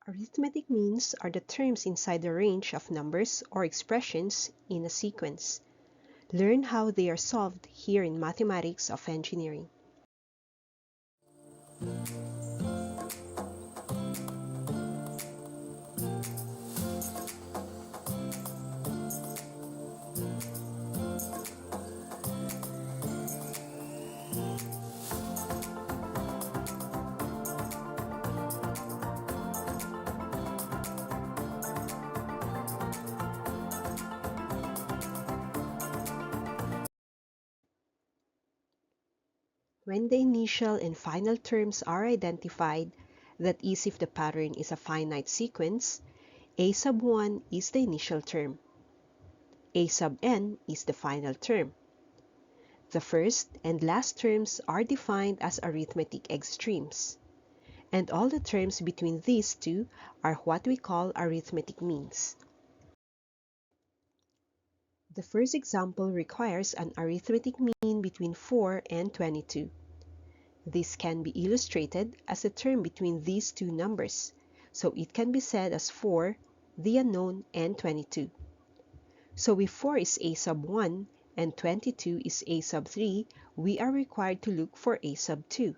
Arithmetic means are the terms inside the range of numbers or expressions in a sequence. Learn how they are solved here in Mathematics of Engineering. When the initial and final terms are identified, that is if the pattern is a finite sequence, a sub 1 is the initial term. A sub n is the final term. The first and last terms are defined as arithmetic extremes, and all the terms between these two are what we call arithmetic means. The first example requires an arithmetic mean between 4 and 22. This can be illustrated as a term between these two numbers, so it can be said as 4, the unknown, and 22. So if 4 is a sub 1 and 22 is a sub 3, we are required to look for a sub 2.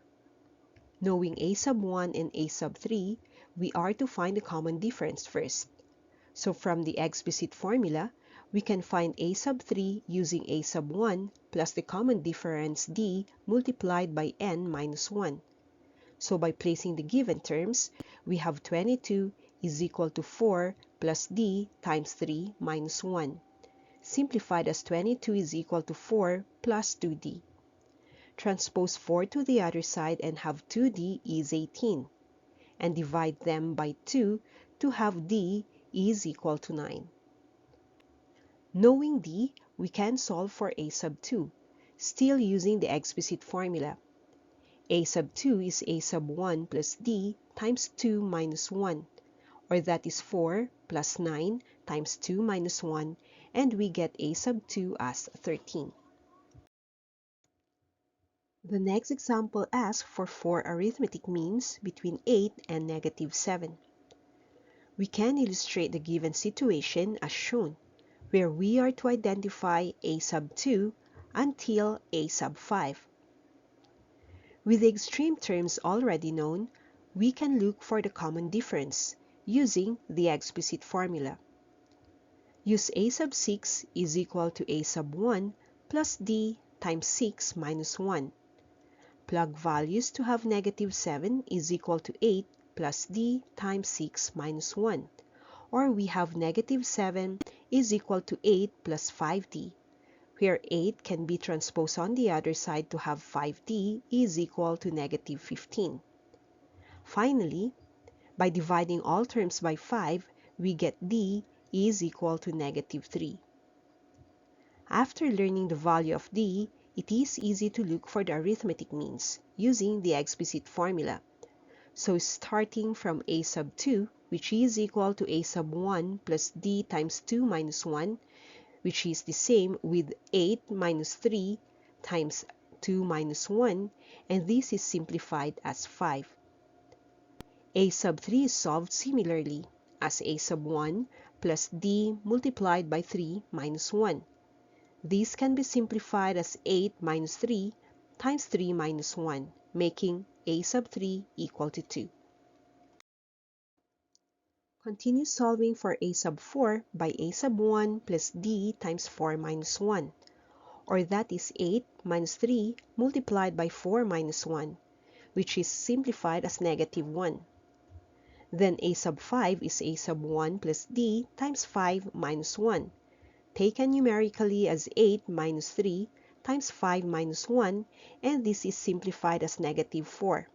Knowing a sub 1 and a sub 3, we are to find the common difference first. So from the explicit formula, we can find a sub 3 using a sub 1 plus the common difference d multiplied by n minus 1. So by placing the given terms, we have 22 is equal to 4 plus d times 3 minus 1, simplified as 22 is equal to 4 plus 2d. Transpose 4 to the other side and have 2d is 18, and divide them by 2 to have d is equal to 9. Knowing d, we can solve for a sub 2, still using the explicit formula. A sub 2 is a sub 1 plus d times 2 minus 1, or that is 4 plus 9 times 2 minus 1, and we get a sub 2 as 13. The next example asks for 4 arithmetic means between 8 and negative 7. We can illustrate the given situation as shown, where we are to identify a sub 2 until a sub 5. With the extreme terms already known, we can look for the common difference using the explicit formula. Use a sub 6 is equal to a sub 1 plus d times 6 minus 1. Plug values to have negative 7 is equal to 8 plus d times 6 minus 1, or we have negative 7 is equal to 8 plus 5d, where 8 can be transposed on the other side to have 5d is equal to negative 15. Finally, by dividing all terms by 5, we get d is equal to negative 3. After learning the value of d, it is easy to look for the arithmetic means using the explicit formula. So starting from a sub 2, which is equal to a sub 1 plus d times 2 minus 1, which is the same with 8 minus 3 times 2 minus 1, and this is simplified as 5. A sub 3 is solved similarly as a sub 1 plus d multiplied by 3 minus 1. This can be simplified as 8 minus 3 times 3 minus 1, making a sub 3 equal to 2. Continue solving for a sub 4 by a sub 1 plus d times 4 minus 1, or that is 8 minus 3 multiplied by 4 minus 1, which is simplified as negative 1. Then a sub 5 is a sub 1 plus d times 5 minus 1, taken numerically as 8 minus 3 times 5 minus 1, and this is simplified as negative 4.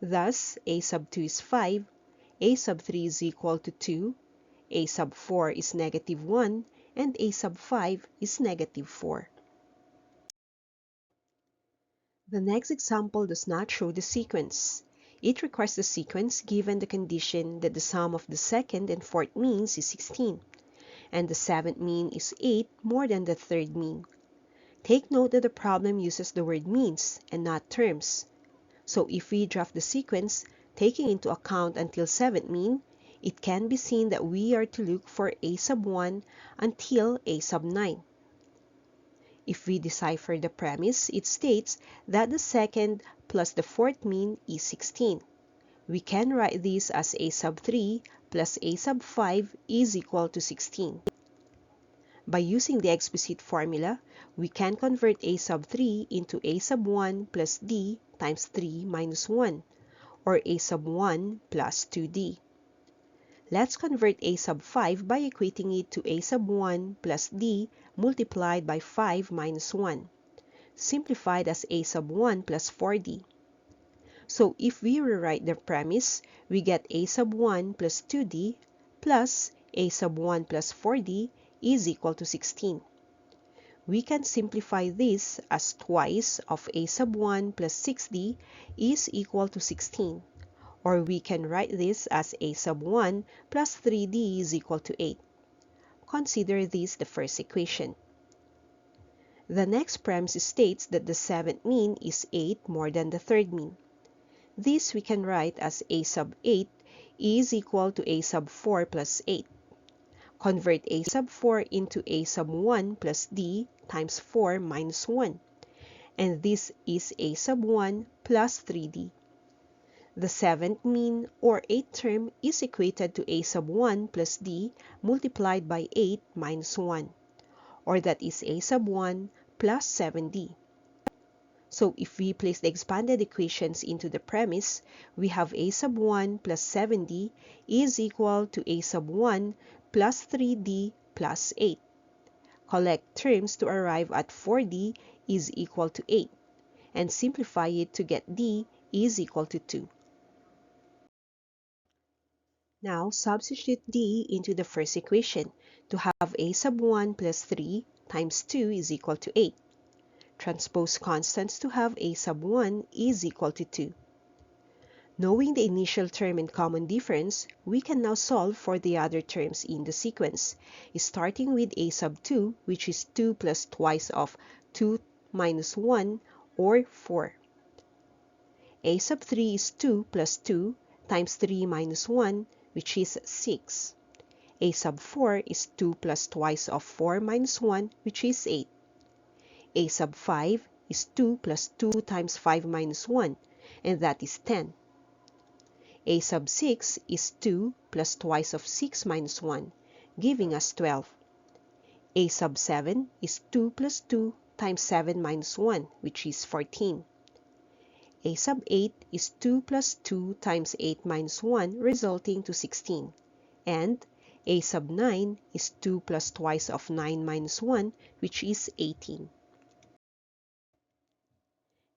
Thus, a sub 2 is 5, a sub 3 is equal to 2, a sub 4 is negative 1, and a sub 5 is negative 4. The next example does not show the sequence. It requires the sequence given the condition that the sum of the second and fourth means is 16, and the seventh mean is 8 more than the third mean. Take note that the problem uses the word means and not terms. So if we draft the sequence, taking into account until seventh mean, it can be seen that we are to look for a sub 1 until a sub 9. If we decipher the premise, it states that the second plus the fourth mean is 16. We can write this as a sub 3 plus a sub 5 is equal to 16. By using the explicit formula, we can convert a sub 3 into a sub 1 plus d times 3 minus 1, or a sub 1 plus 2d. Let's convert a sub 5 by equating it to a sub 1 plus d multiplied by 5 minus 1, simplified as a sub 1 plus 4d. So if we rewrite the premise, we get a sub 1 plus 2d plus a sub 1 plus 4d is equal to 16. We can simplify this as twice of a sub 1 plus 6d is equal to 16. Or we can write this as a sub 1 plus 3d is equal to 8. Consider this the first equation. The next premise states that the seventh mean is 8 more than the third mean. This we can write as a sub 8 is equal to a sub 4 plus 8. Convert a sub 4 into a sub 1 plus d times 4 minus 1. And this is a sub 1 plus 3d. The seventh mean, or eighth term, is equated to a sub 1 plus d multiplied by 8 minus 1, or that is a sub 1 plus 7d. So if we place the expanded equations into the premise, we have a sub 1 plus 7d is equal to a sub 1 plus 3d plus 8. Collect terms to arrive at 4d is equal to 8, and simplify it to get d is equal to 2. Now, substitute d into the first equation to have a sub 1 plus 3 times 2 is equal to 8. Transpose constants to have a sub 1 is equal to 2. Knowing the initial term and common difference, we can now solve for the other terms in the sequence, starting with a sub 2, which is 2 plus twice of 2 minus 1, or 4. A sub 3 is 2 plus 2 times 3 minus 1, which is 6. A sub 4 is 2 plus twice of 4 minus 1, which is 8. A sub 5 is 2 plus 2 times 5 minus 1, and that is 10. A sub 6 is 2 plus twice of 6 minus 1, giving us 12. A sub 7 is 2 plus 2 times 7 minus 1, which is 14. A sub 8 is 2 plus 2 times 8 minus 1, resulting to 16. And a sub 9 is 2 plus twice of 9 minus 1, which is 18.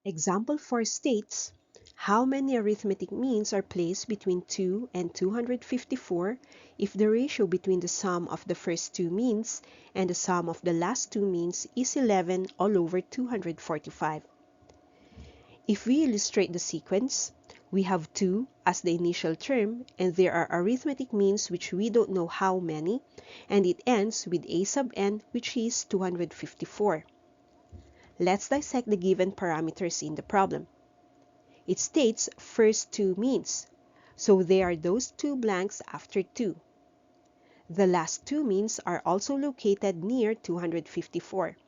Example 4 states, how many arithmetic means are placed between 2 and 254 if the ratio between the sum of the first two means and the sum of the last two means is 11 all over 245. If we illustrate the sequence, we have 2 as the initial term, and there are arithmetic means which we don't know how many, and it ends with a sub n, which is 254. Let's dissect the given parameters in the problem. It states first two means, so there are those two blanks after 2. The last two means are also located near 254.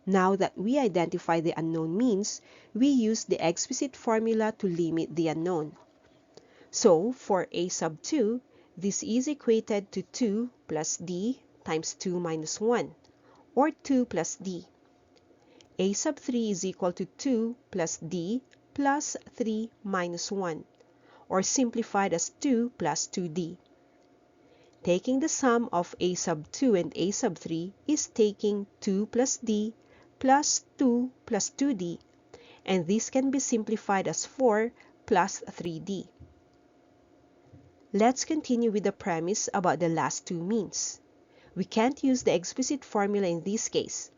Now that we identify the unknown means, we use the explicit formula to limit the unknown. So, for a sub 2, this is equated to 2 plus d times 2 minus 1, or 2 plus d. A sub 3 is equal to 2 plus d plus 3 minus 1, or simplified as 2 plus 2d. Taking the sum of a sub 2 and a sub 3 is taking 2 plus d plus 2 plus 2d, and this can be simplified as 4 plus 3d. Let's continue with the premise about the last two means. We can't use the explicit formula in this case,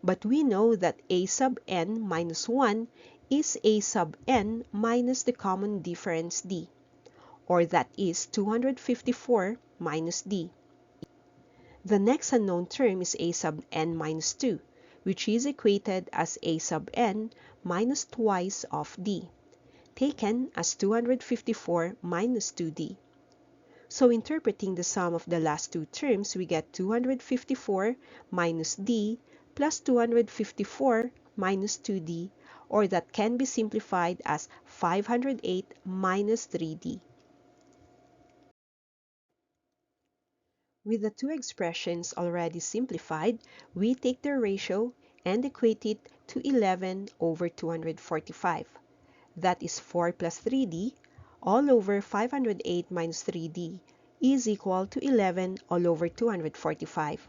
but we know that a sub n minus 1 is a sub n minus the common difference d, or that is 254 minus d. The next unknown term is a sub n minus 2, which is equated as a sub n minus twice of d, taken as 254 minus 2d. So interpreting the sum of the last two terms, we get 254 minus d plus 254 minus 2d, or that can be simplified as 508 minus 3d. With the two expressions already simplified, we take their ratio and equate it to 11 over 245. That is 4 plus 3d all over 508 minus 3d is equal to 11 all over 245.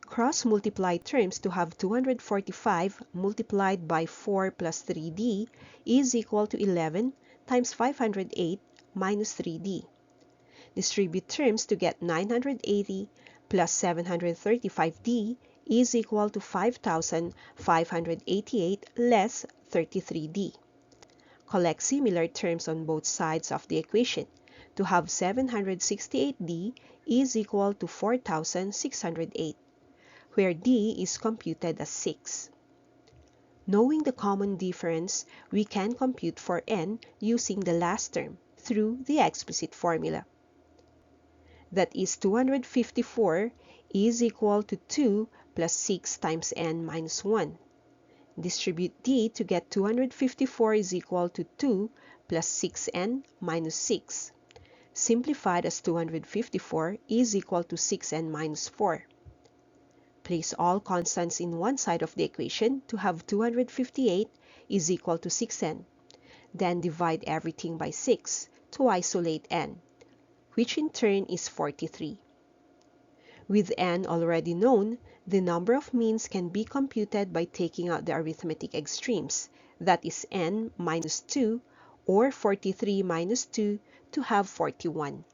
Cross-multiply terms to have 245 multiplied by 4 plus 3d is equal to 11 times 508 minus 3d. Distribute terms to get 980 plus 735d is equal to 5,588 less 33d. Collect similar terms on both sides of the equation to have 768d is equal to 4,608, where d is computed as 6. Knowing the common difference, we can compute for n using the last term through the explicit formula. That is 254 is equal to 2 plus 6 times n minus 1. Distribute d to get 254 is equal to 2 plus 6n minus 6. Simplified as 254 is equal to 6n minus 4. Place all constants in one side of the equation to have 258 is equal to 6n. Then divide everything by 6 to isolate n, which in turn is 43. With n already known, the number of means can be computed by taking out the arithmetic extremes, that is n minus 2 or 43 minus 2 to have 41.